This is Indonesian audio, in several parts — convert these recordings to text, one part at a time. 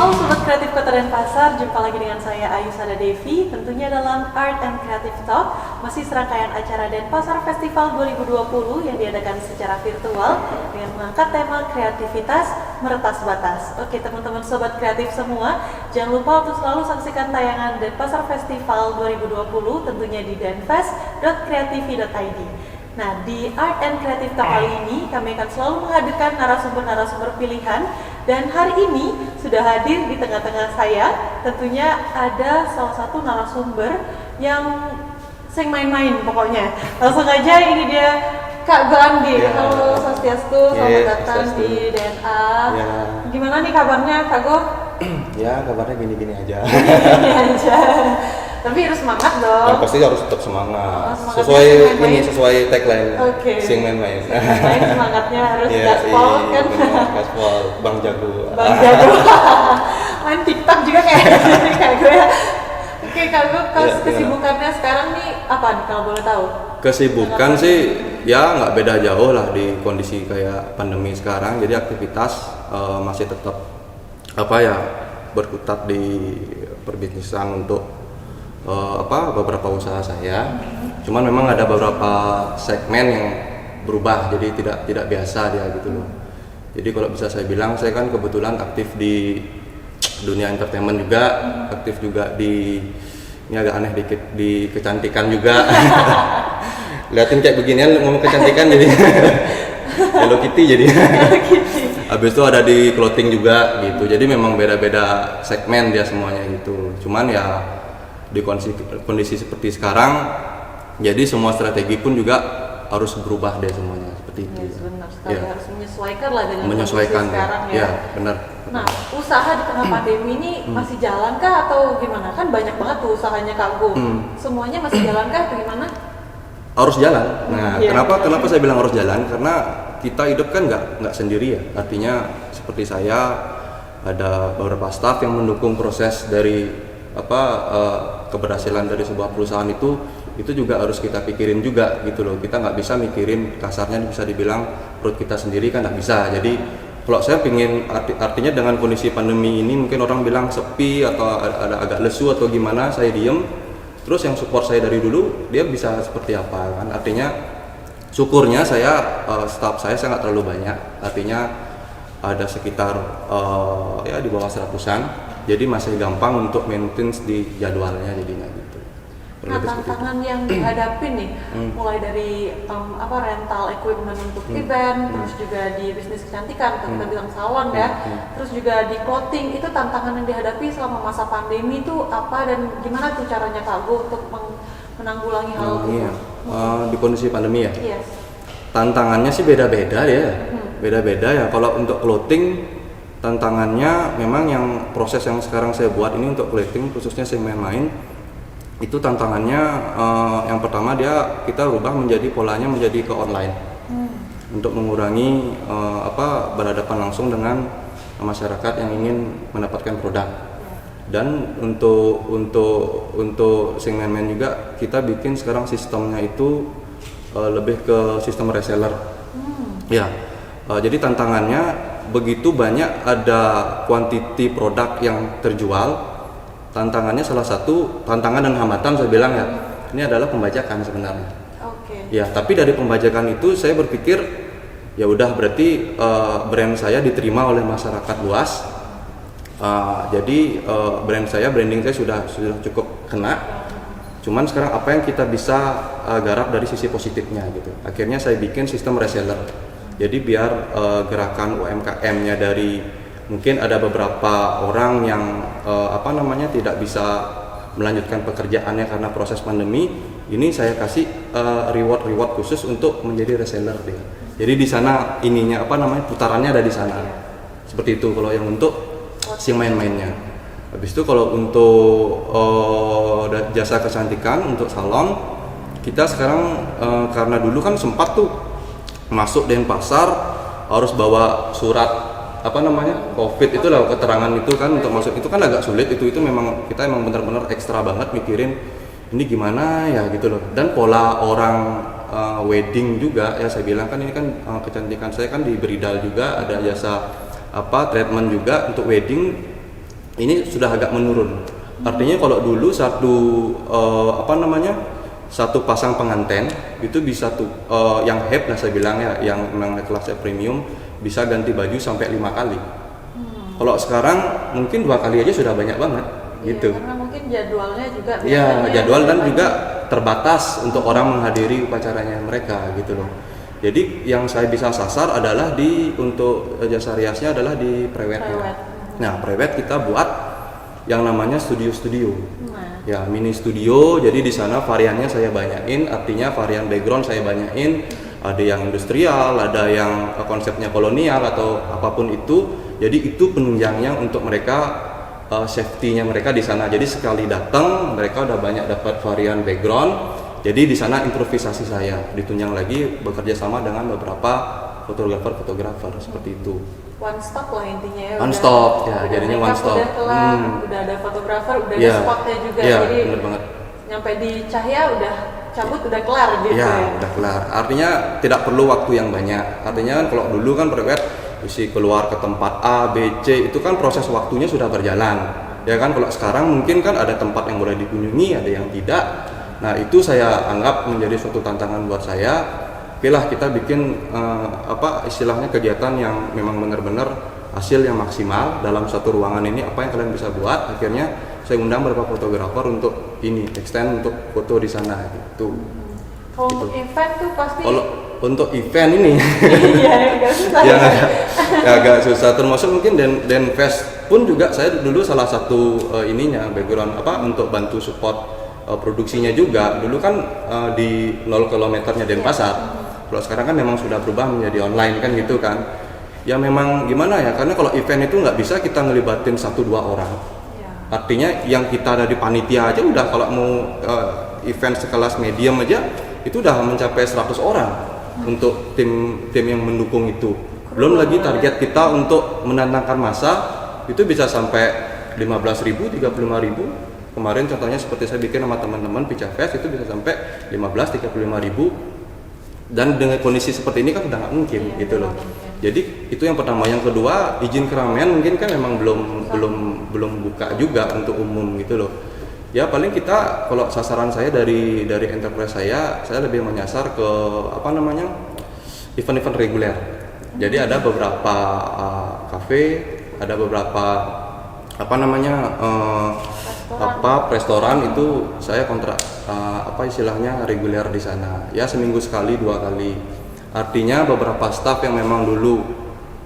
Halo Sobat Kreatif Kota Denpasar, jumpa lagi dengan saya Ayu Sada Devi, tentunya dalam Art and Creative Talk, masih serangkaian acara Denpasar Festival 2020 yang diadakan secara virtual dengan mengangkat tema kreativitas meretas batas. Oke teman-teman Sobat Kreatif semua, jangan lupa untuk selalu saksikan tayangan Denpasar Festival 2020 tentunya di denfest.creativi.id. Nah, di Art and Creative Talk kali ini kami akan selalu menghadirkan narasumber-narasumber pilihan. Dan hari ini sudah hadir di tengah-tengah saya, tentunya ada salah satu narasumber yang sering main-main pokoknya. Langsung aja, ini dia Kak Gandhi. Ya. Halo Swastiastu, selamat datang Swastiastu. di DNA. Ya. Gimana nih kabarnya Kak Go? Ya, kabarnya gini-gini aja. Gini aja. Tapi harus semangat dong. Nah, pasti harus tetap semangat. Semangatnya Sesuai main-main. ini, sesuai tagline. Oke. Sing main-main. Main semangatnya harus Iya, gaspol kan. bener, gaspol, Bang Jago. Bang Jago. Main TikTok juga kayak gue ya. Oke, Kak Go, Iya, kesibukannya sekarang nih apa nih kalau boleh tahu? Kesibukan sih ya nggak beda jauh lah di kondisi kayak pandemi sekarang. Jadi aktivitas masih tetap berkutat di perbisnisan untuk beberapa usaha saya. Cuman memang ada beberapa segmen yang berubah, jadi tidak biasa dia gitu loh. Jadi kalau bisa saya bilang, saya kan kebetulan aktif di dunia entertainment juga, aktif juga di, ini agak aneh dikit, di kecantikan juga. Liatin kayak beginian ngomong kecantikan jadi Hello Kitty jadi. Habis itu ada di clothing juga gitu. Jadi memang beda-beda segmen dia semuanya gitu. Cuman ya di kondisi seperti sekarang, jadi semua strategi pun juga harus berubah deh semuanya seperti itu. Yes, benar sekali, Ya. harus menyesuaikan lah dengan Menyesuaikan kondisi sekarang ya. ya, benar. Nah, usaha di tengah pandemi ini masih jalan kah atau gimana? Kan banyak banget tuh usahanya Kak Go. Semuanya masih jalan kah atau gimana? Harus jalan. Nah, Iya. kenapa saya bilang harus jalan? Karena kita hidup kan nggak sendiri ya. Artinya seperti saya ada beberapa staf yang mendukung proses dari keberhasilan dari sebuah perusahaan itu juga harus kita pikirin juga gitu loh. Kita nggak bisa mikirin, kasarnya bisa dibilang perut kita sendiri kan nggak bisa. Jadi kalau saya pingin artinya dengan kondisi pandemi ini mungkin orang bilang sepi atau ada agak lesu atau gimana, saya diem. Terus yang support saya dari dulu dia bisa seperti apa kan? Artinya syukurnya saya staff saya nggak terlalu banyak. Artinya ada sekitar di bawah 100-an. Jadi masih gampang untuk maintain di jadwalnya jadinya gitu. Nah, tantangan yang dihadapi nih, mulai dari rental equipment untuk event, terus juga di bisnis kecantikan, atau kita bilang salon ya, terus juga di clothing, itu tantangan yang dihadapi selama masa pandemi itu apa dan gimana tuh caranya Kak Go untuk menanggulangi hal itu? Di kondisi pandemi ya? Yes. Tantangannya sih beda-beda ya, beda-beda ya. Kalau untuk clothing, tantangannya memang yang proses yang sekarang saya buat ini untuk clothing, khususnya saya main-main, itu tantangannya yang pertama kita rubah polanya menjadi ke online untuk mengurangi berhadapan langsung dengan masyarakat yang ingin mendapatkan produk. Dan untuk Sing Man juga kita bikin sekarang sistemnya itu lebih ke sistem reseller. Ya, jadi tantangannya begitu banyak ada kuantiti produk yang terjual. Tantangannya salah satu tantangan dan hambatan saya bilang ya, ini adalah pembajakan sebenarnya. Oke. Ya, tapi dari pembajakan itu saya berpikir ya udah berarti brand saya diterima oleh masyarakat luas. Jadi branding saya sudah cukup kena. Cuman sekarang apa yang kita bisa garap dari sisi positifnya gitu. Akhirnya saya bikin sistem reseller. Jadi biar gerakan UMKM-nya dari mungkin ada beberapa orang yang tidak bisa melanjutkan pekerjaannya karena proses pandemi, ini saya kasih reward khusus untuk menjadi reseller deh. Jadi di sana putarannya ada di sana. Seperti itu kalau yang untuk Sing main-mainnya. Habis itu kalau untuk jasa kecantikan untuk salon, kita sekarang karena dulu kan sempat tuh masuk Denpasar harus bawa surat COVID itu lah, keterangan itu kan untuk masuk itu kan agak sulit. Itu memang kita benar-benar ekstra banget mikirin ini gimana ya gitu loh. Dan pola orang wedding juga ya, saya bilang kan ini kan kecantikan saya kan di bridal juga, ada jasa treatment juga untuk wedding. ini sudah agak menurun. Artinya kalau dulu satu pasang pengantin itu bisa tuh yang heb lah saya bilang ya, yang memang kelasnya premium bisa ganti baju sampai 5 kali. Kalau sekarang mungkin 2 kali aja sudah banyak banget gitu. Karena mungkin jadwalnya juga Jadwal dan juga terbatas untuk orang menghadiri upacaranya mereka gitu loh. Jadi yang saya bisa sasar adalah untuk jasa riasnya adalah di prewednya. Nah, prewed kita buat yang namanya studio. Ya, mini studio. Jadi di sana variannya saya banyain, artinya varian background saya banyain. Ada yang industrial, ada yang konsepnya kolonial atau apapun itu. Jadi itu penunjangnya untuk mereka safety-nya mereka di sana. Jadi sekali datang mereka udah banyak dapat varian background. Jadi di sana improvisasi saya ditunjang lagi bekerja sama dengan beberapa fotografer seperti itu. One stop lah intinya ya. One stop ya, jadinya one stop. Udah kelar, udah ada fotografer, udah ada spotnya juga. Jadi bener banget. Nyampe di Cahya udah cabut udah kelar gitu ya. Udah kelar. Artinya tidak perlu waktu yang banyak. Artinya kan kalau dulu kan prewed isi keluar ke tempat A, B, C itu kan proses waktunya sudah berjalan. Ya kan kalau sekarang mungkin kan ada tempat yang boleh dikunjungi, ada yang tidak. Nah, itu saya anggap menjadi suatu tantangan buat saya. Oke lah, kita bikin istilahnya kegiatan yang memang benar-benar hasil yang maksimal dalam satu ruangan ini. Apa yang kalian bisa buat? Akhirnya saya undang beberapa fotografer untuk extend untuk foto di sana gitu. Kalau untuk event tuh pasti. Kalau untuk event ini, agak susah. Agak susah. Termasuk mungkin Denfest pun juga saya dulu salah satu background untuk bantu support produksinya juga. Dulu kan di 0 kilometernya Denpasar. Kalau sekarang kan memang sudah berubah menjadi online kan gitu kan. Ya memang gimana ya, karena kalau event itu nggak bisa kita ngelibatin 1-2 orang. Artinya yang kita ada di panitia aja udah, kalau mau event sekelas medium aja itu udah mencapai 100 orang untuk tim yang mendukung itu. Belum lagi target kita untuk mendatangkan massa itu bisa sampai 15.000, 35.000. Kemarin contohnya seperti saya bikin sama teman-teman Pica Fest itu bisa sampai 15-35.000. Dan dengan kondisi seperti ini kan udah nggak mungkin gitu loh. Jadi itu yang pertama. Yang kedua, izin keramaian mungkin kan memang belum buka juga untuk umum gitu loh. Ya paling kita, kalau sasaran saya dari enterprise saya lebih menyasar ke event-event reguler. Jadi ada beberapa kafe, ada beberapa restoran itu saya kontrak istilahnya reguler di sana. Ya seminggu sekali, 2 kali. Artinya beberapa staff yang memang dulu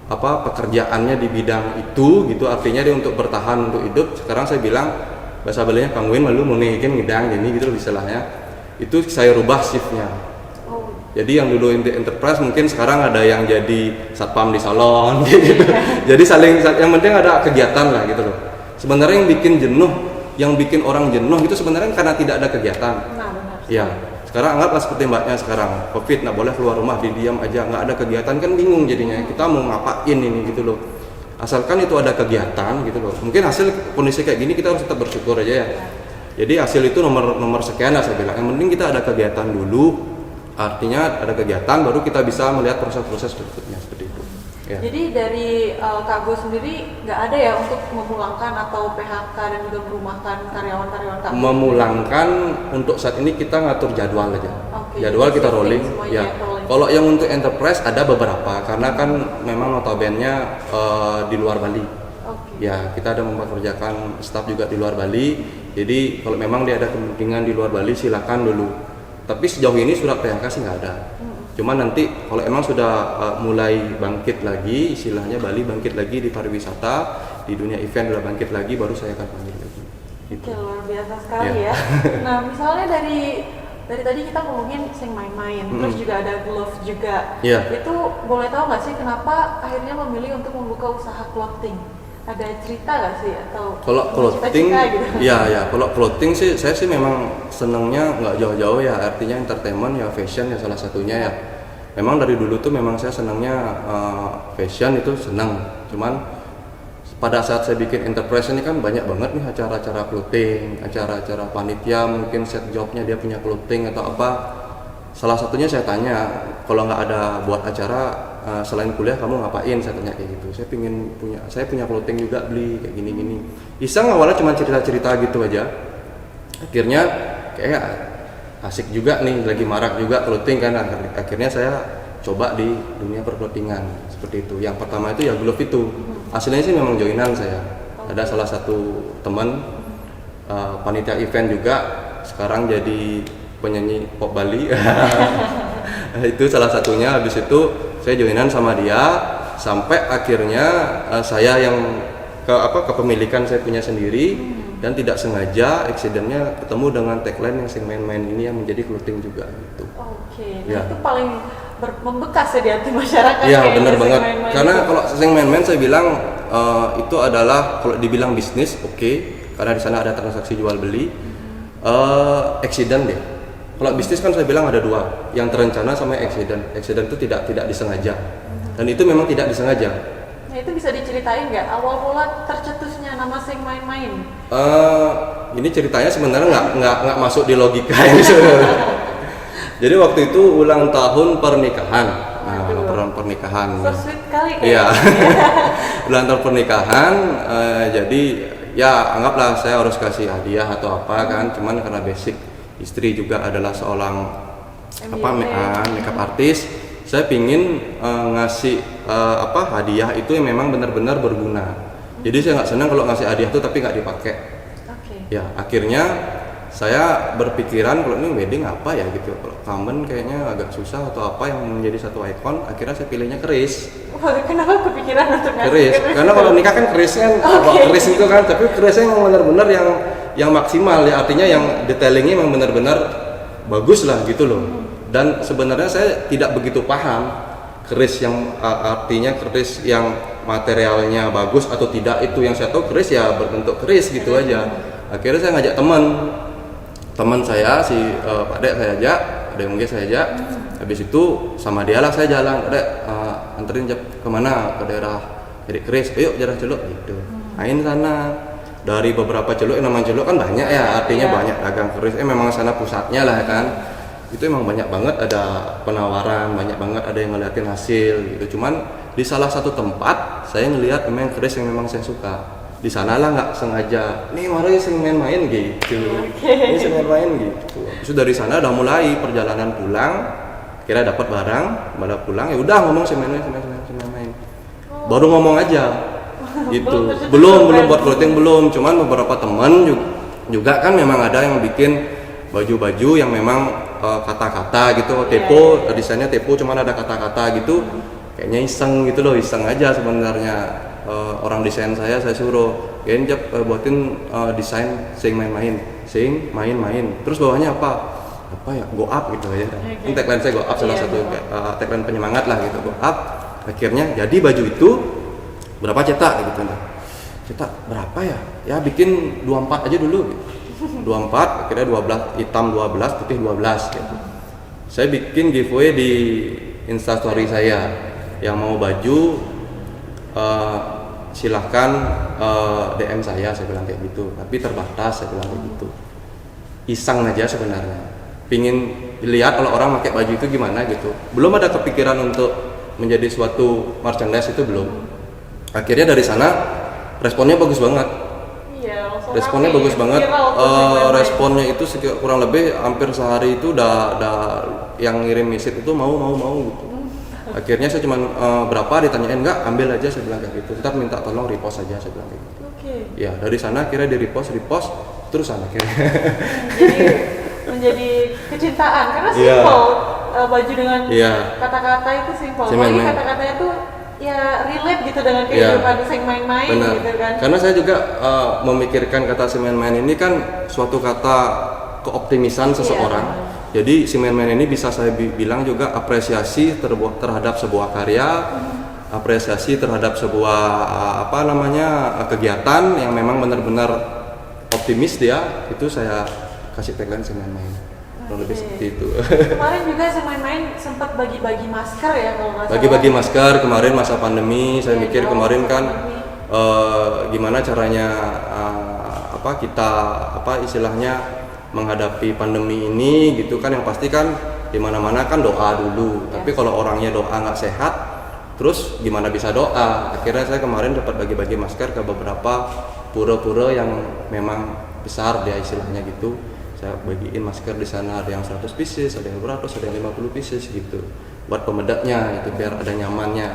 pekerjaannya di bidang itu gitu, artinya dia untuk bertahan, untuk hidup. Sekarang saya bilang bahasa Balinya kangguin malu menghikin ngidang jadi gitu istilahnya. Itu saya rubah shiftnya. Jadi yang dulu enterprise mungkin sekarang ada yang jadi satpam di salon gitu. Jadi yang penting ada kegiatan lah gitu loh. Sebenarnya yang bikin orang jenuh itu sebenarnya karena tidak ada kegiatan. Ya, sekarang anggaplah seperti mbaknya sekarang COVID, nggak boleh keluar rumah, diam aja, nggak ada kegiatan kan bingung jadinya. Kita mau ngapain ini gitu loh. Asalkan itu ada kegiatan gitu loh. Mungkin hasil kondisi kayak gini kita harus tetap bersyukur aja ya. Jadi hasil itu nomor sekian lah saya bilang. Yang penting kita ada kegiatan dulu. Artinya ada kegiatan baru kita bisa melihat proses-proses berikutnya seperti itu. Ya. Jadi dari Kak Go sendiri nggak ada ya untuk memulangkan atau PHK dan juga merumahkan karyawan-karyawan Kak Go? Memulangkan untuk saat ini kita ngatur jadwal aja. Jadwal kita rolling. Ya. Rolling. Kalau yang untuk enterprise ada beberapa karena kan memang notabene di luar Bali. Ya, kita ada mempekerjakan staf juga di luar Bali. Jadi kalau memang dia ada kemungkinan di luar Bali silakan dulu. Tapi sejauh ini surat PHK sih nggak ada. Cuma nanti kalau emang sudah mulai bangkit lagi, istilahnya Bali bangkit lagi di pariwisata, di dunia event udah bangkit lagi, baru saya akan panggil lagi. Oke, luar biasa sekali ya. Nah, misalnya dari tadi kita ngomongin sing main-main, terus juga ada glove juga. Itu boleh tahu nggak sih kenapa akhirnya memilih untuk membuka usaha clothing? Ada cerita nggak sih atau kalau clothing gitu? Ya kalau clothing sih saya sih memang senengnya nggak jauh-jauh ya, artinya entertainment ya, fashion ya salah satunya ya. Memang dari dulu tuh memang saya senangnya fashion itu senang, cuman pada saat saya bikin enterprise ini kan banyak banget nih acara-acara clothing, acara-acara panitia, mungkin set jobnya dia punya clothing atau apa. Salah satunya saya tanya, kalau nggak ada buat acara selain kuliah kamu ngapain, saya tanya kayak gitu. Saya punya clothing juga, beli kayak gini-gini. Iseng awalnya cuma cerita-cerita gitu aja. Akhirnya kayak asik juga nih, lagi marak juga clothing kan. Akhirnya saya coba di dunia perclothingan seperti itu. Yang pertama itu ya glove itu. Aslinya sih memang joinan saya. Ada salah satu teman panitia event juga, sekarang jadi penyanyi pop Bali. Itu salah satunya. Habis itu saya joinan sama dia sampai akhirnya saya yang kepemilikan saya punya sendiri. Dan tidak sengaja accidentnya ketemu dengan tagline yang sing main-main ini yang menjadi clothing juga gitu. Oke, nah Ya. itu paling membekas ya di hati masyarakat. Iya, kayaknya benar sing banget. main-main Karena itu. kalau sing main-main saya bilang itu adalah kalau dibilang bisnis oke, karena di sana ada transaksi jual beli. Accident deh. Kalau bisnis kan saya bilang ada dua, yang terencana sama accident. Accident itu tidak disengaja. Dan itu memang tidak disengaja. Nah itu bisa diceritain nggak awal mula tercetusnya nama sing main-main? Ini ceritanya sebenarnya nggak masuk di logika ini sebenarnya. Jadi waktu itu ulang tahun pernikahan. Pernikahan. So sweet kali Iya. kayaknya. Ulang tahun pernikahan. Jadi ya anggaplah saya harus kasih hadiah atau apa kan. Cuman karena basic istri juga adalah seorang makeup artist. Saya pingin ngasih hadiah itu yang memang benar-benar berguna. Jadi saya nggak senang kalau ngasih hadiah itu tapi nggak dipakai. Oke. Ya akhirnya saya berpikiran kalau ini wedding apa ya gitu. Kalau common kayaknya agak susah atau apa yang menjadi satu ikon. Akhirnya saya pilihnya keris. Wah, kenapa kepikiran untuk ngasih Keris. Karena kalau nikah kan keris kan, keris itu kan. Tapi kerisnya yang benar-benar yang maksimal ya. Artinya yang detailingnya memang benar-benar bagus lah gitu loh. Dan sebenarnya saya tidak begitu paham keris yang artinya keris yang materialnya bagus atau tidak. Itu yang saya tahu keris ya berbentuk keris gitu aja. Akhirnya saya ngajak teman saya si Pak Dek saya ajak, Dek mungkin saya ajak. Habis itu sama dia lah saya jalan, Dek anterin kemana, ke daerah jadi keris, ayo daerah Celuk gitu. Main sana. Dari beberapa Celuk, yang namanya Celuk kan banyak ya, artinya banyak dagang keris. Memang sana pusatnya lah kan. Itu emang banyak banget ada penawaran, banyak banget ada yang ngeliatin hasil gitu. Cuman di salah satu tempat saya ngelihat memang keris yang memang saya suka. Di sanalah nggak sengaja, nih mari sing main-main gitu. Ini sing main-main gitu. Terus dari sana udah mulai perjalanan pulang, kira dapat barang, pada pulang ya udah ngomong sing main-main. Baru ngomong aja. Gitu. Belum buat clothing belum, cuman beberapa teman juga kan memang ada yang bikin baju-baju yang memang kata-kata gitu, tepo, desainnya tepo cuman ada kata-kata gitu. Kayaknya iseng gitu loh, iseng aja sebenarnya. Orang desain saya suruh genjep buatin desain sing main-main. Terus bawahnya apa ya, go up gitu aja. Ini tagline saya go up, salah satu tagline penyemangat lah gitu, go up. Akhirnya jadi baju itu berapa cetak gitu. Cetak berapa ya? Ya bikin 24 aja dulu gitu. 24, akhirnya 12, hitam 12, putih 12 gitu. Saya bikin giveaway di Instastory saya. Yang mau baju silahkan DM saya bilang kayak gitu. Tapi terbatas, saya bilang kayak gitu. Iseng aja sebenarnya. Pingin lihat kalau orang pakai baju itu gimana gitu. Belum ada kepikiran untuk menjadi suatu merchandise, itu belum. Akhirnya dari sana responnya bagus banget. Iya, responnya bagus banget. Responnya itu kurang lebih hampir sehari itu udah yang ngirim message itu mau gitu. Akhirnya saya cuman berapa ditanyain, enggak ambil aja, saya bilang kayak gitu. Ntar minta tolong repost aja, saya bilang kayak gitu. Ya dari sana akhirnya di repost terus akhirnya. Jadi menjadi kecintaan karena simple. Baju dengan kata-kata itu simple. Jadi kata-katanya tuh ya relate gitu dengan kehidupan sing main-main gitu kan. Karena saya juga memikirkan kata sing main-main ini kan suatu kata keoptimisan seseorang. Jadi sing main-main ini bisa saya bilang juga apresiasi terhadap sebuah karya, apresiasi terhadap sebuah kegiatan yang memang benar-benar optimis dia. Itu saya kasih tagline sing main-main. Lebih seperti itu. Kemarin juga sing main-main sempat bagi-bagi masker ya kalau nggak salah. Bagi-bagi masker kemarin masa pandemi, saya mikir kemarin kan gimana caranya kita istilahnya menghadapi pandemi ini gitu kan. Yang pasti kan di mana-mana kan doa dulu. Tapi kalau orangnya doa nggak sehat, Terus gimana bisa doa? Akhirnya saya kemarin dapat bagi-bagi masker ke beberapa pura-pura yang memang besar dia istilahnya gitu. Saya bagiin masker di sana, ada yang 100 pieces, ada yang 100, ada yang 50 pieces gitu. Buat pemedaknya itu biar ada nyamannya.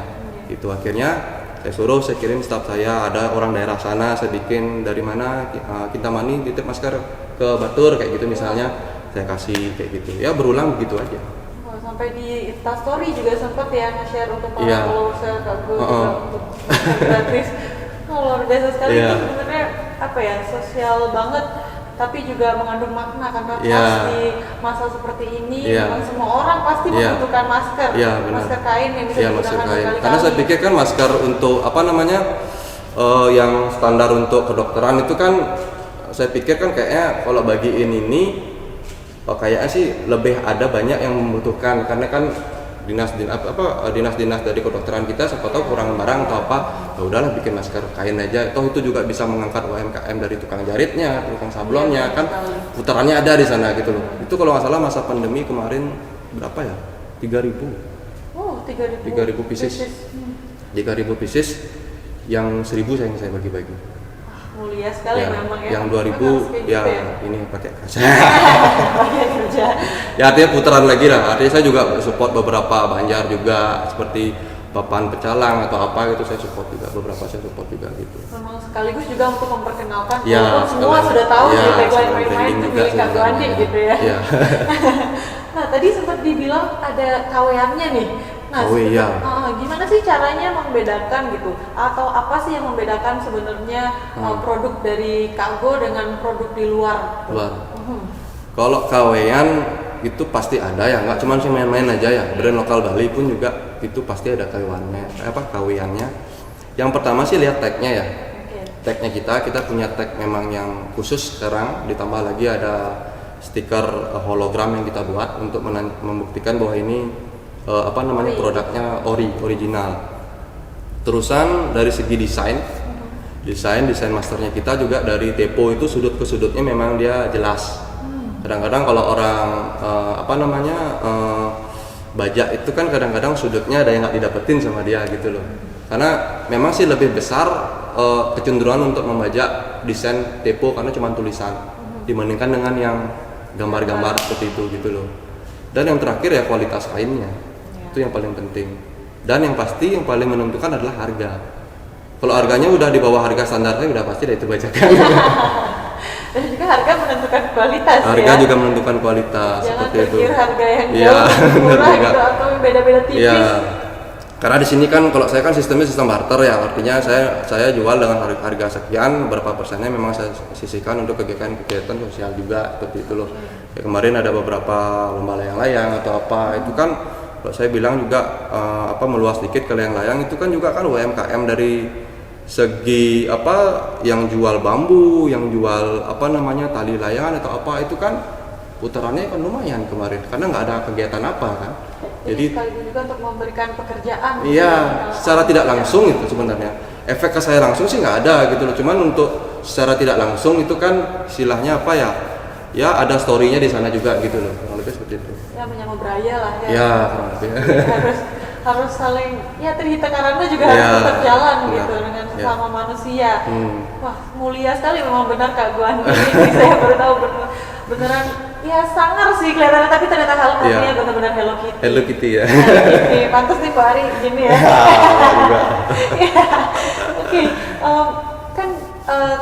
Itu akhirnya saya kirim staf saya, ada orang daerah sana, saya bikin dari mana Kintamani titip masker ke Batur kayak gitu misalnya, saya kasih kayak gitu. Ya berulang begitu aja. Sampai di Instastory juga sempat ya nge-share untuk para Iya. follower Kak Go juga untuk gratis. Luar biasa sekali Iya. itu sebenarnya apa ya, sosial banget tapi juga mengandung makna karena Iya. pas di masa seperti ini Iya. memang semua orang pasti Iya. membutuhkan masker. Iya, benar. Masker kain yang bisa Iya, masker digunakan kain. berkali-kali. Karena saya pikir kan masker untuk apa namanya yang standar untuk kedokteran itu kan saya pikir kan kayaknya kalau bagiin ini kayaknya sih lebih ada banyak yang membutuhkan karena kan dinas-dinas dari kedokteran kita siapa tahu kurang barang atau apa, ya udahlah bikin masker kain aja. Toh itu juga bisa mengangkat UMKM dari tukang jaritnya, tukang sablonnya kan putarannya ada di sana gitu loh. Itu kalau nggak salah masa pandemi kemarin berapa ya? 3.000. Oh, 3.000 pieces. 3.000 pieces yang 1.000 saya bagi-bagi. Mulia sekali Ya, memang ya. yang 2.000 Harus kayak ya gitu ya. ini pakai kaca. Pakai kerja. Ya artinya putaran lagi lah. Artinya saya juga support beberapa Banjar juga seperti papan pecalang atau apa gitu, saya support juga beberapa, saya support juga gitu. Memang sekaligus juga untuk memperkenalkan Ya, walaupun semua sekalian. sudah tahu Ya, nih tagline sekalian main-main branding itu juga milik Kak sebenarnya. Andi gitu ya. Ya. Nah tadi sempat dibilang ada KW-annya nih. Nah, KW, ya. Gimana sih caranya membedakan gitu? Atau apa sih yang membedakan sebenarnya produk dari Kak Go dengan produk di luar? Kalau KW-an itu pasti ada ya, nggak cuma sih main-main aja ya. Brand lokal Bali pun juga itu pasti ada KW-annya. Yang pertama sih lihat tag-nya ya. Tag-nya kita punya tag memang yang khusus sekarang, ditambah lagi ada stiker hologram yang kita buat untuk membuktikan bahwa ini produknya original. Terusan dari segi desain masternya kita juga dari depo itu sudut ke sudutnya memang dia jelas. Kadang-kadang kalau orang bajak itu kan kadang-kadang sudutnya ada yang nggak didapetin sama dia gitu loh. Karena memang sih lebih besar kecenderungan untuk membajak desain depo karena cuma tulisan dibandingkan dengan yang gambar-gambar seperti itu gitu loh. Dan yang terakhir ya kualitas kainnya. Itu yang paling penting. Dan yang pasti yang paling menentukan adalah harga. Kalau harganya udah di bawah harga standarnya udah pasti itu bajakan. Dan juga harga menentukan kualitas Harga ya. juga menentukan kualitas. Jangan seperti itu. pikir harga yang Iya, jauh benar murah juga. gitu atau beda-beda tipis. Iya. Karena di sini kan kalau saya kan sistemnya sistem barter ya, artinya saya jual dengan harga sekian, berapa persennya memang saya sisihkan untuk kegiatan sosial juga seperti itu loh. Ya, kemarin ada beberapa lomba layang-layang atau apa, itu kan kalau saya bilang juga meluas dikit ke layang-layang itu kan juga kan UMKM dari segi yang jual bambu, yang jual tali layangan atau apa itu kan putarannya kan lumayan kemarin karena nggak ada kegiatan apa kan. Jadi sekaligus juga untuk memberikan pekerjaan. Iya, secara tidak langsung itu sebenarnya. Efek ke saya langsung sih nggak ada gitu loh. Cuman untuk secara tidak langsung itu kan istilahnya apa ya? Ya ada story-nya di sana juga gitu loh. Kurang lebih seperti itu. Ya menyambut beraya lah ya. Ya, kurang lebih. harus saling ya trihita karana juga Ya, harus tetap jalan benar. gitu dengan sesama manusia. Hmm. Wah, mulia sekali memang benar Kak Andi. Ini saya baru tahu beneran ya sangar sih kelihatannya tapi ternyata hal-halnya benar-benar Hello Kitty. Hello Kitty ya. Hello Kitty. Pantas nih Pak Ari gini ya. Juga. Ya, Oke, kan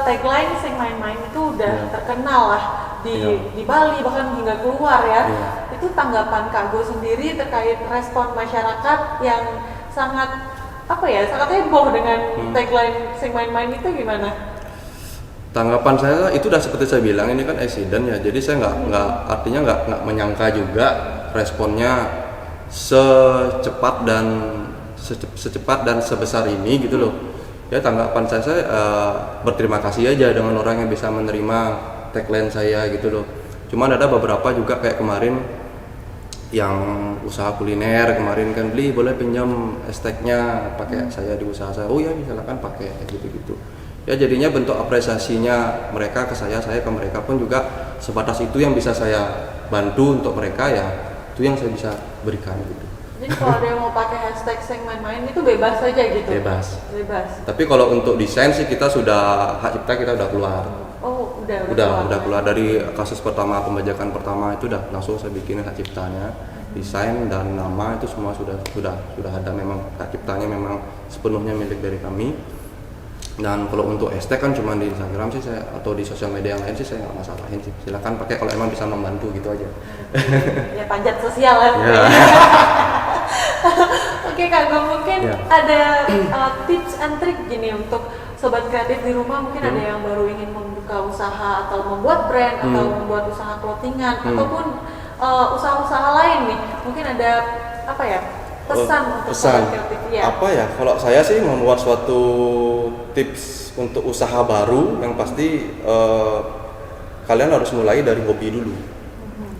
tagline Sing Main-Main itu udah terkenal lah di Bali bahkan hingga keluar ya. Itu tanggapan Kak Go sendiri terkait respon masyarakat yang sangat sangat heboh dengan tagline Sing Main-Main itu gimana? Tanggapan saya itu udah seperti saya bilang ini kan accident ya, jadi saya nggak menyangka juga responnya secepat dan sebesar ini gitu loh. Ya tanggapan saya berterima kasih aja dengan orang yang bisa menerima tagline saya gitu loh. Cuman ada beberapa juga kayak kemarin yang usaha kuliner kemarin kan beli boleh pinjam hashtagnya pakai saya di usaha saya, oh ya silakan pakai gitu. Ya jadinya bentuk apresiasinya mereka ke saya ke mereka pun juga sebatas itu yang bisa saya bantu untuk mereka ya itu yang saya bisa berikan gitu. Jadi kalau ada yang mau pakai hashtag seng main-main itu bebas saja gitu? Bebas. Bebas. Tapi kalau untuk desain sih kita sudah hak cipta kita udah keluar. Oh, udah Keluar dari kasus pertama, pembajakan pertama itu udah langsung saya bikin hak ciptanya, desain dan nama itu semua sudah ada, memang hak ciptanya memang sepenuhnya milik dari kami. Dan kalau untuk hashtag kan cuma di Instagram sih saya, atau di sosial media yang lain sih saya nggak masalahin sih. Silakan pakai kalau emang bisa membantu gitu aja. Ya panjat sosial ya. Ya. Oke Kak, gue mungkin Ya. ada tips and trick gini untuk sobat kreatif di rumah, mungkin ada yang baru ingin membuka usaha atau membuat brand atau membuat usaha clothingan ataupun usaha-usaha lain nih. Mungkin ada apa ya? Pesan untuk sobat kreatif ya. Apa ya? Kalau saya sih membuat suatu tips untuk usaha baru yang pasti kalian harus mulai dari hobi dulu.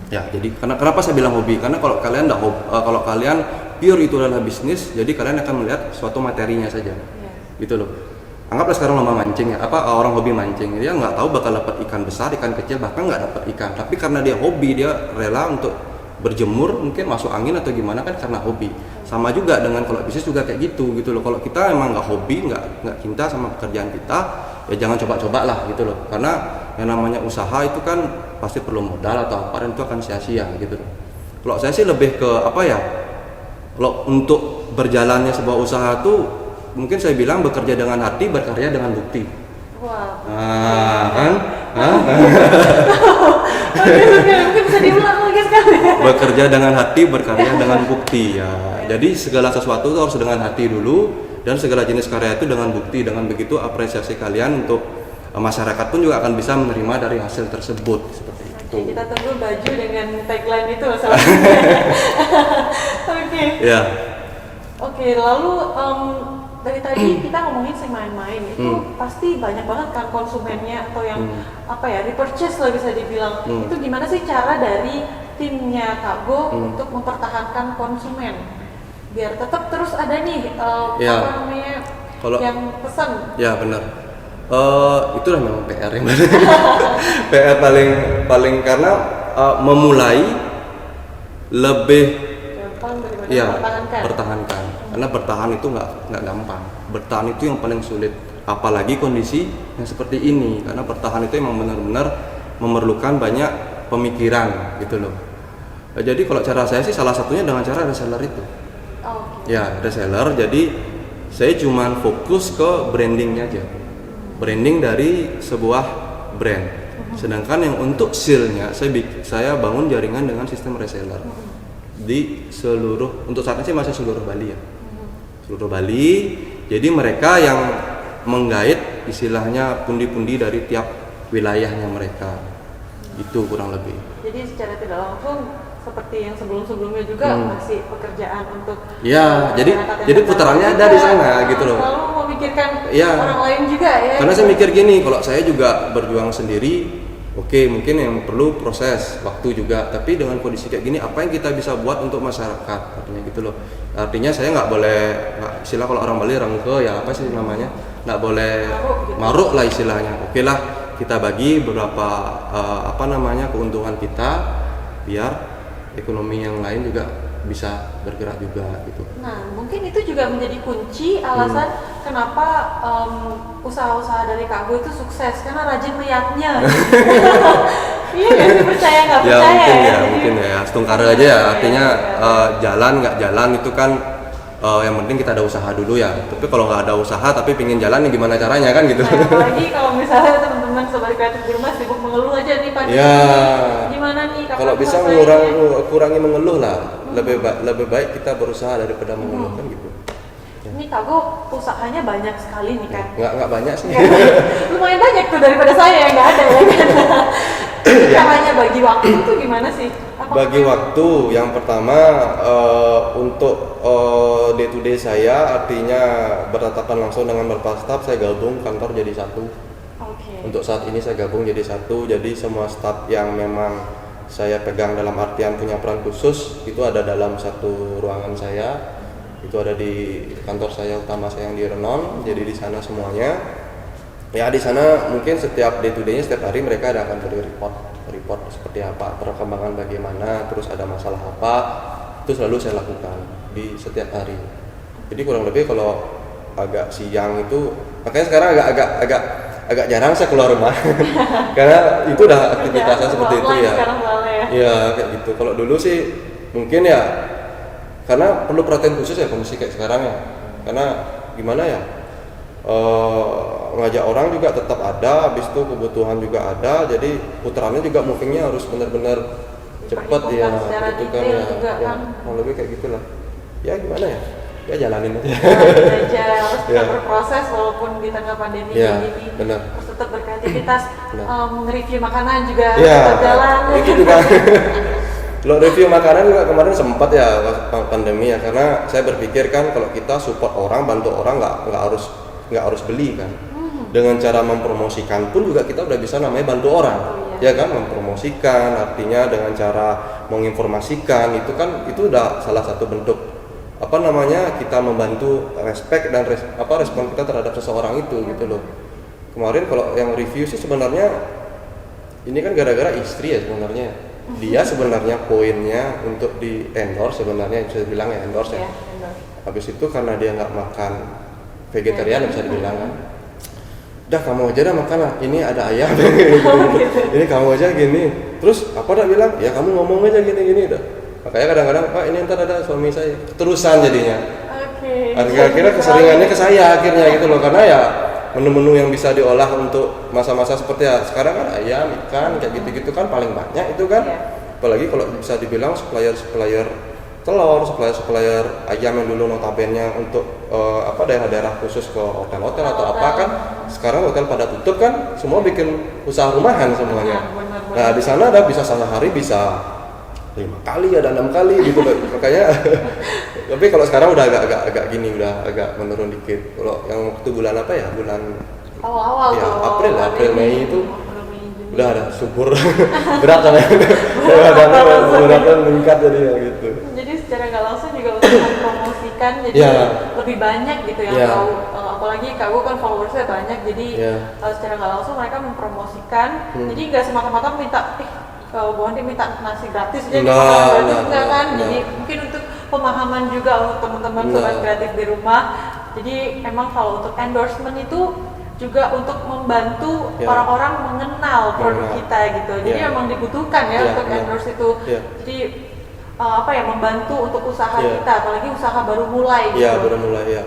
Ya, jadi kenapa saya bilang hobi? Karena kalau kalian kalau kalian pure itu adalah bisnis, jadi kalian akan melihat suatu materinya saja. Gitu loh. Anggaplah sekarang lomba mancing ya, orang hobi mancing, dia nggak tahu bakal dapat ikan besar, ikan kecil, bahkan nggak dapat ikan. Tapi karena dia hobi, dia rela untuk berjemur, mungkin masuk angin atau gimana kan karena hobi. Sama juga dengan kalau bisnis juga kayak gitu loh. Kalau kita emang nggak hobi, nggak cinta sama pekerjaan kita, ya jangan coba-coba lah gitu loh. Karena yang namanya usaha itu kan pasti perlu modal atau apa, dan itu akan sia-sia gitu loh. Kalau saya sih lebih ke apa ya? Kalau untuk berjalannya sebuah usaha tuh mungkin saya bilang bekerja dengan hati, berkarya dengan bukti. Wah. Kan? Oke, mungkin bisa diulang lagi sekali. Bekerja dengan hati, berkarya dengan bukti ya. Jadi segala sesuatu itu harus dengan hati dulu, dan segala jenis karya itu dengan bukti. Dengan begitu apresiasi kalian untuk masyarakat pun juga akan bisa menerima dari hasil tersebut seperti itu. Oke, kita tunggu baju dengan tagline itu selanjutnya. Oke. Ya. Oke, lalu dari tadi kita ngomongin sih main-main itu pasti banyak banget kan konsumennya atau yang apa ya, repurchase lah bisa dibilang. Itu gimana sih cara dari timnya Kak Go untuk mempertahankan konsumen biar tetap terus ada nih apa namanya yang pesan? Ya benar. Itulah memang PR yang PR paling karena memulai lebih gampang daripada pertahankan. Karena bertahan itu nggak gampang. Bertahan itu yang paling sulit. Apalagi kondisi yang seperti ini. Karena bertahan itu emang benar-benar memerlukan banyak pemikiran gitu loh. Jadi kalau cara saya sih salah satunya dengan cara reseller itu. Ya reseller. Jadi saya cuma fokus ke brandingnya aja. Branding dari sebuah brand. Sedangkan yang untuk sale-nya saya bangun jaringan dengan sistem reseller di seluruh, untuk saat ini masih seluruh Bali ya. Seluruh Bali. Jadi mereka yang menggait istilahnya pundi-pundi dari tiap wilayahnya mereka. Itu kurang lebih. Jadi secara tidak langsung seperti yang sebelum-sebelumnya juga masih pekerjaan untuk jadi putarannya ada di sana gitu loh. Selalu memikirkan orang lain juga ya. Karena saya mikir gini, kalau saya juga berjuang sendiri, oke, mungkin yang perlu proses waktu juga, tapi dengan kondisi kayak gini apa yang kita bisa buat untuk masyarakat, artinya gitu loh. Artinya saya nggak boleh, istilah kalau orang Bali rangke ya apa sih namanya, nggak boleh maruk lah istilahnya. Oke lah, kita bagi beberapa keuntungan kita biar ekonomi yang lain juga bisa bergerak juga gitu. Nah, mungkin itu juga menjadi kunci alasan kenapa usaha-usaha dari Kak Go itu sukses, karena rajin lihatnya. Iya nggak sih, percaya nggak percaya? Mungkin ya, setungkara aja ya. Artinya jalan nggak jalan itu kan yang penting kita ada usaha dulu ya. Tapi kalau nggak ada usaha tapi pingin jalan ya gimana caranya kan gitu. Nah, apalagi kalau misalnya teman-teman sobat kreatif di rumah sibuk mengeluh aja nih Pak. Gimana nih? Kalau bisa kurangi mengeluh lah. Lebih baik kita berusaha daripada mengeluh kan gitu. Ini Kak Go usahanya banyak sekali nih kan? Nggak banyak sih. Lumayan banyak tuh daripada saya yang nggak ada ya kan. Caranya bagi waktu tuh gimana sih? Bagi waktu yang pertama untuk day to day saya, artinya bertatapan langsung dengan beberapa staff, saya gabung kantor jadi satu. Untuk saat ini saya gabung jadi satu, jadi semua staff yang memang saya pegang dalam artian punya peran khusus itu ada dalam satu ruangan saya. Itu ada di kantor saya utama saya yang di Renon, jadi di sana semuanya. Ya di sana mungkin setiap day to day-nya setiap hari mereka akan beri report seperti apa, perkembangan bagaimana, terus ada masalah apa, itu selalu saya lakukan di setiap hari. Jadi kurang lebih kalau agak siang itu, makanya sekarang agak jarang saya keluar rumah karena itu udah aktivitasnya seperti itu ya. Iya kayak gitu. Kalau dulu sih mungkin ya karena perlu perhatian khusus ya kondisi kayak sekarang ya. Karena gimana ya, ngajak orang juga tetap ada, habis itu kebutuhan juga ada, jadi putarannya juga movingnya harus benar-benar cepat ya. Itu kan ya, lebih kayak gitulah. Ya gimana ya jalanin aja. Harus tetap berproses walaupun di tengah pandemi ini. Benar. Harus tetap berkreativitas, nge-review makanan juga tetap jalan. Itu juga. Kalau review makanan juga kemarin sempat ya pas pandemi ya, karena saya berpikir kan kalau kita support orang, bantu orang nggak harus beli kan. Dengan cara mempromosikan pun juga kita udah bisa namanya bantu orang. Ya kan, mempromosikan artinya dengan cara menginformasikan itu kan itu udah salah satu bentuk kita membantu respect dan respon kita terhadap seseorang itu gitu loh. Kemarin kalau yang review sih sebenarnya ini kan gara-gara istri ya sebenarnya. Dia sebenarnya poinnya untuk di endorse sebenarnya bisa dibilang ya endorse ya. Habis itu karena dia nggak makan vegetarian bisa dibilang kan. Udah kamu aja dah makan lah, ini ada ayam ini kamu aja gini. Terus apa dah bilang? Ya kamu ngomong aja gini-gini dah. Makanya kadang-kadang Pak ini ntar ada suami saya terusan jadinya. Akhirnya keseringannya ke saya akhirnya gitu loh, karena ya menu-menu yang bisa diolah untuk masa-masa seperti ya sekarang kan ayam, ikan kayak gitu-gitu kan paling banyak itu kan. Apalagi kalau bisa dibilang supplier telur, supplier ayam yang dulu notabene untuk daerah-daerah khusus ke hotel-hotel atau apa kan sekarang hotel pada tutup kan, semua bikin usaha rumahan semuanya. Nah di sana ada bisa sehari bisa 5 kali ada 6 kali gitu loh. Makanya tapi kalau sekarang udah agak gini, udah agak menurun dikit. Kalau yang waktu bulan apa ya, bulan awal-awal ya, tuh April Mei itu udah ada subur berat kan ya. Beratnya meningkat jadi ya gitu. Jadi secara nggak langsung juga untuk mempromosikan jadi lebih banyak gitu yang tahu, apalagi Kak Go kan followersnya banyak, jadi secara nggak langsung mereka mempromosikan. Jadi nggak semata-mata minta kalau Bu Andi minta nasi gratis aja enggak kan. Jadi mungkin untuk pemahaman juga untuk teman-teman sobat kreatif di rumah. Jadi emang kalau untuk endorsement itu juga untuk membantu orang-orang mengenal produk kita gitu. Jadi emang dibutuhkan ya untuk endorse itu. Jadi membantu untuk usaha kita, apalagi usaha baru mulai gitu. Iya, baru mulai ya.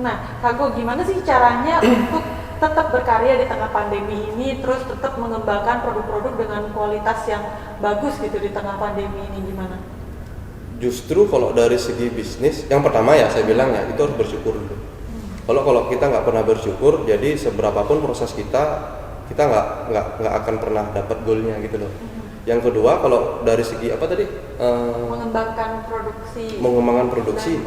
Nah, Kak Go gimana sih caranya untuk tetap berkarya di tengah pandemi ini, terus tetap mengembangkan produk-produk dengan kualitas yang bagus gitu di tengah pandemi ini, gimana? Justru kalau dari segi bisnis, yang pertama ya saya bilang ya itu harus bersyukur dulu. Kalau kita nggak pernah bersyukur, jadi seberapapun proses kita nggak akan pernah dapat goalnya gitu loh. Yang kedua, kalau dari segi apa tadi? Mengembangkan produksi.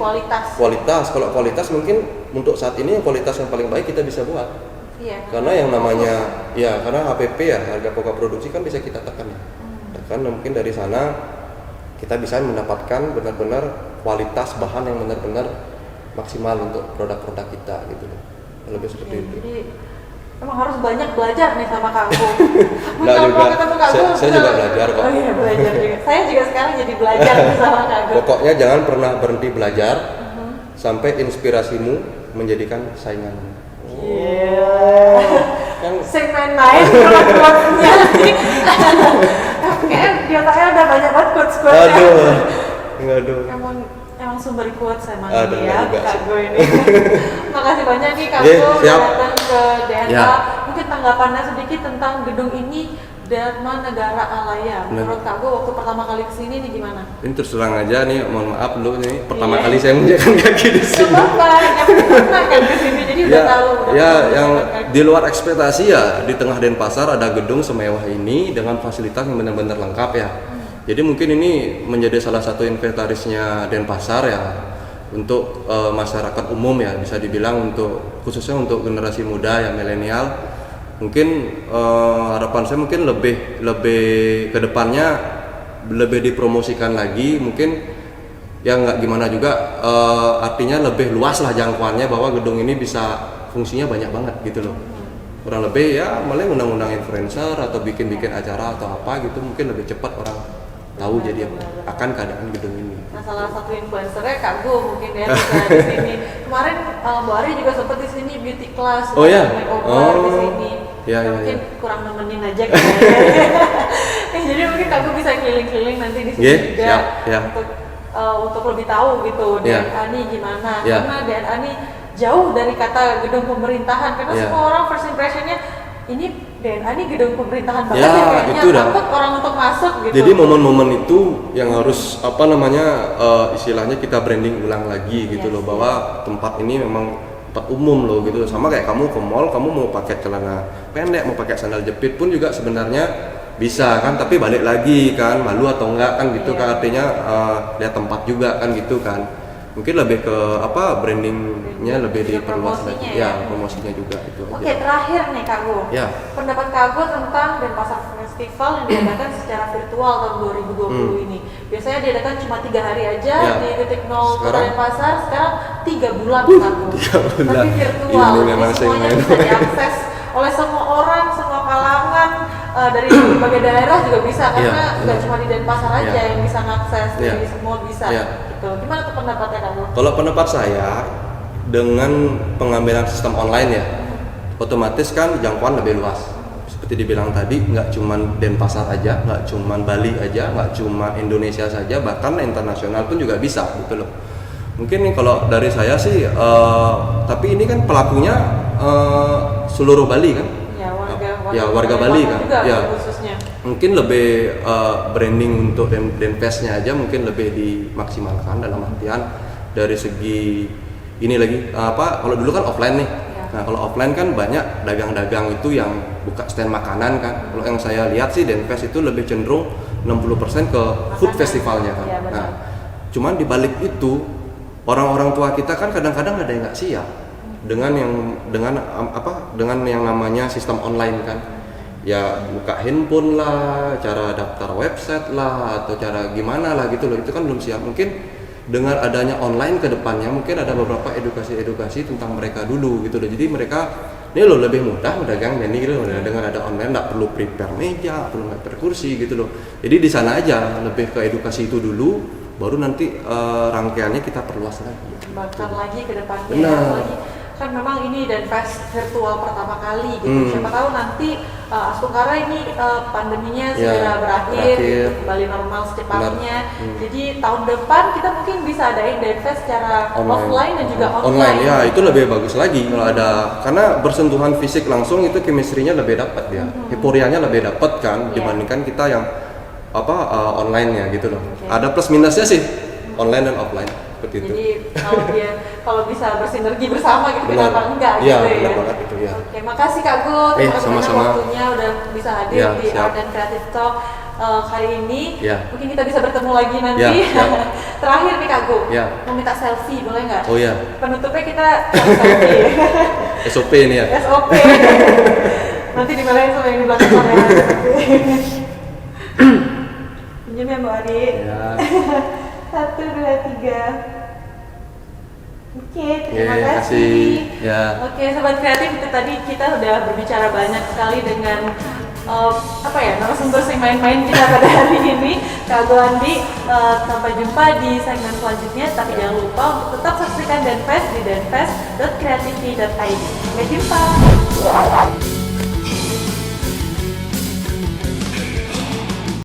Kualitas. Kalau kualitas mungkin untuk saat ini kualitas yang paling baik kita bisa buat. Iya. Karena yang namanya karena HPP ya, harga pokok produksi kan bisa kita tekan. Tekan mungkin dari sana kita bisa mendapatkan benar-benar kualitas bahan yang benar-benar maksimal untuk produk-produk kita gitu. Lebih seperti itu. Jadi emang harus banyak belajar nih sama Kak Go. Saya juga belajar kok. Oh iya, belajar juga. Saya juga sekarang jadi belajar sama Kak Go. Pokoknya jangan pernah berhenti belajar sampai inspirasimu menjadikan sainganmu. Sing main-main quotes-quotesnya nih. Kayaknya di otaknya udah banyak banget quotes-quotes ya. Aduh. Emang sumber quotes emang ya Kak Go ini. Makasih banyak nih Kak Go udah datang ke DNA. Mungkin tanggapannya sedikit tentang gedung ini, Dharma Negara Alaya. Menurut Kak Go waktu pertama kali kesini nih gimana? Ini terus terang aja nih, mohon maaf dulu nih pertama kali saya menjalan kaki di sini. Apa? Yang pernah kan kesini jadi udah tahu. Ya, yang di luar ekspektasi ya di tengah Denpasar ada gedung semewah ini dengan fasilitas yang benar-benar lengkap ya. Jadi mungkin ini menjadi salah satu inventarisnya Denpasar ya untuk masyarakat umum ya, bisa dibilang untuk khususnya untuk generasi muda ya, milenial. Mungkin harapan saya mungkin lebih ke depannya lebih dipromosikan lagi, mungkin ya nggak gimana juga, artinya lebih luas lah jangkauannya bahwa gedung ini bisa fungsinya banyak banget gitu loh. Kurang lebih ya malah undang-undang influencer atau bikin acara atau apa gitu, mungkin lebih cepat orang tahu Benar, jadi benar. akan keadaan gedung ini. Nah, salah satu influencernya Kak Gu mungkin ya bisa di sini. Kemarin Bu Ari juga sempat di sini beauty class, Oh, ya? makeover di Oh. sini. Ya, ya, mungkin ya. kurang nemenin aja kayaknya. Jadi mungkin Kak Gu bisa keliling-keliling nanti di sini Yeah, juga siap, ya. untuk lebih tahu gitu Ya. DNA nih gimana. Ya. Karena DNA nih jauh dari kata gedung pemerintahan karena Ya. semua orang first impressionnya ini DNA nih gedung pemerintahan banget Ya, ya kayaknya, itu dah. takut orang untuk masuk gitu. Jadi momen-momen itu yang harus istilahnya kita branding ulang lagi gitu Yes. loh, bahwa tempat ini memang tempat umum loh gitu. Sama kayak kamu ke mall, kamu mau pakai celana pendek, mau pakai sandal jepit pun juga sebenarnya bisa kan, tapi balik lagi kan malu atau enggak kan gitu Iya. kan, artinya lihat tempat juga kan gitu kan. Mungkin lebih ke brandingnya lebih Juga diperluas promosinya lagi. ya. Ya, promosinya juga itu aja. Oke, terakhir nih Kak Gu. Ya. Pendapat Kak Gu tentang Denpasar Festival yang diadakan secara virtual tahun 2020 ini. Biasanya diadakan cuma 3 hari aja Ya. di titik nol Kota Sekarang? Denpasar, sekarang 3 bulan Kak Gu. 3 bulan. Tapi virtual, Ini jadi memang semuanya segmen. bisa diakses oleh semua orang, semua kalangan, dari berbagai daerah juga bisa karena Iya, nggak iya. cuma di Denpasar aja Iya. yang bisa ngakses, Iya. jadi semua bisa. Iya. Gitu. Gimana tuh pendapatnya Kak Gu? Kalau pendapat saya, dengan pengambilan sistem online ya, otomatis kan jangkauan lebih luas. Seperti dibilang tadi, nggak cuman Denpasar aja, nggak cuman Bali aja, nggak cuma Indonesia saja, bahkan internasional pun juga bisa gitu loh. Mungkin nih kalau dari saya sih, tapi ini kan pelakunya seluruh Bali kan? Ya, warga Bali kan? juga Ya. khususnya. Mungkin lebih branding untuk Denfestnya aja mungkin lebih dimaksimalkan dalam artian dari segi ini lagi kalau dulu kan offline nih. Ya. Nah, kalau offline kan banyak dagang-dagang itu yang buka stand makanan kan. Kalau yang saya lihat sih Denfest itu lebih cenderung 60% ke food Makanan. festivalnya kan. Iya, benar. Nah, cuman di balik itu orang-orang tua kita kan kadang-kadang ada yang nggak siap dengan yang namanya sistem online kan. Ya buka handphone lah, cara daftar website lah, atau cara gimana lah gitu loh, itu kan belum siap. Mungkin dengan adanya online ke depannya mungkin ada beberapa edukasi tentang mereka dulu gitu loh. Jadi mereka ini loh lebih mudah mendagang ini gitu loh, dengan ada online nggak perlu prepare meja, nggak perlu prepare kursi gitu loh. Jadi di sana aja lebih ke edukasi itu dulu, baru nanti rangkaiannya kita perluas lagi. Bahkan lagi ke depannya. Benar. Apalagi kan memang ini Denfest virtual pertama kali gitu. Siapa tahu nanti Astungkara ini pandeminya Ya, segera berakhir, berakhir. gitu, kembali normal secepatnya. Benar. Jadi tahun depan kita mungkin bisa adain Denfest secara offline dan juga online. Online ya, itu lebih bagus lagi kalau ada, karena bersentuhan fisik langsung itu chemistry-nya lebih dapat ya. Euforianya lebih dapat kan Iya. dibandingkan kita yang online ya gitu loh. Oke. Ada plus minusnya sih online dan offline seperti itu. Jadi kalau bisa bersinergi bersama gitu Benar. kenapa enggak Iya, gitu ya. benar banget itu, ya. Oke, makasih Kak Gu, terima kasih banyak sama-sama. waktunya udah bisa hadir Ya, di siap. Art and Creative Talk kali ini. Ya. Mungkin kita bisa bertemu lagi nanti. Ya, siap. Terakhir nih Kak Gu, Ya. mau minta selfie boleh nggak? Oh ya, Penutupnya kita selfie. SOP ini ya. SOP. Nanti dimarahin sama yang di belakang kamera. Pinjam ya Mbak Ari. Ya. 1, 2, 3. Oke, terima Oke, kasih. kasih. Ya. Oke, sobat kreatif, itu tadi kita udah berbicara banyak sekali dengan narasumber si main-main kita pada hari ini, Kak Gwandi. Sampai jumpa di segmen selanjutnya, tapi jangan lupa untuk tetap saksikan Denfest di denfest.creativity.id. Sampai jumpa.